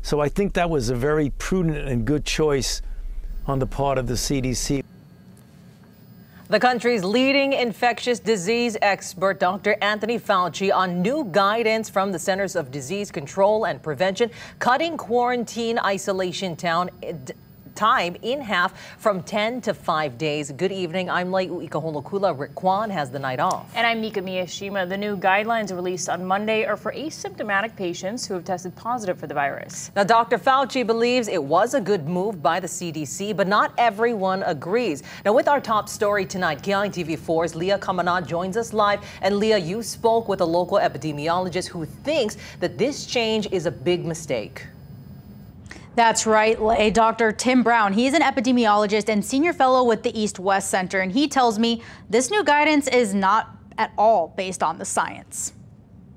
So I think that was a very prudent and good choice on the part of the CDC. The country's leading infectious disease expert, Dr. Anthony Fauci, on new guidance from the Centers of Disease Control and Prevention, cutting quarantine isolation time in half from 10 to 5 days. Good evening. I'm Laiu Ikaholokula. Rick Kwan has the night off. And I'm Mika Miyashima. The new guidelines released on Monday are for asymptomatic patients who have tested positive for the virus. Now, Dr. Fauci believes it was a good move by the CDC, but not everyone agrees. Now, with our top story tonight, KITV4's Leah Kamana joins us live. And Leah, you spoke with a local epidemiologist who thinks that this change is a big mistake. That's right, Dr. Tim Brown. He's an epidemiologist and senior fellow with the East-West Center, and he tells me this new guidance is not at all based on the science.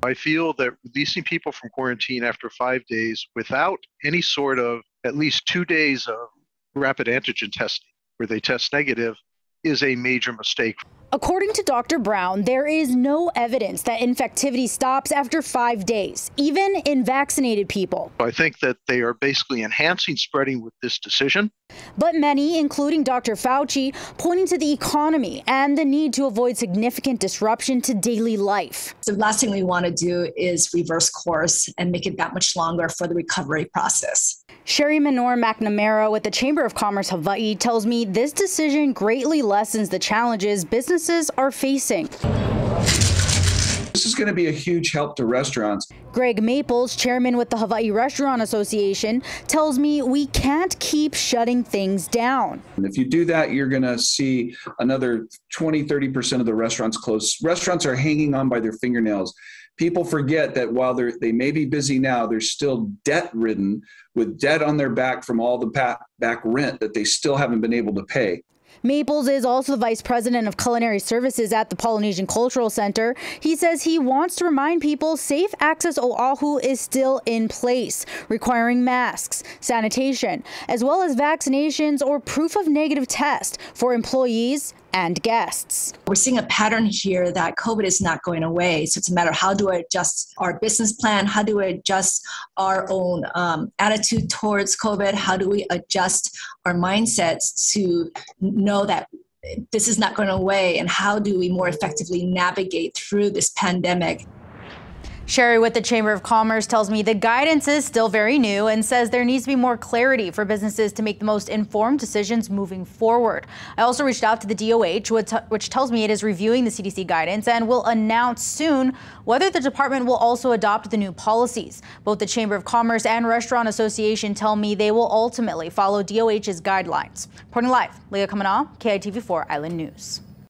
I feel that releasing people from quarantine after 5 days without any sort of at least 2 days of rapid antigen testing where they test negative is a major mistake. According to Dr. Brown, there is no evidence that infectivity stops after 5 days, even in vaccinated people. I think that they are basically enhancing spreading with this decision. But many, including Dr. Fauci, pointing to the economy and the need to avoid significant disruption to daily life. The last thing we want to do is reverse course and make it that much longer for the recovery process. Sherry Minor McNamara with the Chamber of Commerce Hawaii tells me this decision greatly lessens the challenges businesses are facing. This is going to be a huge help to restaurants. Greg Maples, chairman with the Hawaii Restaurant Association, tells me we can't keep shutting things down. And if you do that, you're going to see another 20-30% of the restaurants close. Restaurants are hanging on by their fingernails. People forget that while they may be busy now, they're still debt-ridden with debt on their back from all the back rent that they still haven't been able to pay. Maples is also the vice president of culinary services at the Polynesian Cultural Center. He says he wants to remind people safe access Oahu is still in place, requiring masks, sanitation, as well as vaccinations or proof of negative test for employees and guests. We're seeing a pattern here that COVID is not going away. So it's a matter of how do I adjust our business plan? How do we adjust our own attitude towards COVID? How do we adjust our mindsets to know that this is not going away? And how do we more effectively navigate through this pandemic? Sherry with the Chamber of Commerce tells me the guidance is still very new and says there needs to be more clarity for businesses to make the most informed decisions moving forward. I also reached out to the DOH, which tells me it is reviewing the CDC guidance and will announce soon whether the department will also adopt the new policies. Both the Chamber of Commerce and Restaurant Association tell me they will ultimately follow DOH's guidelines. Reporting live, Leah Kamana, KITV4 Island News.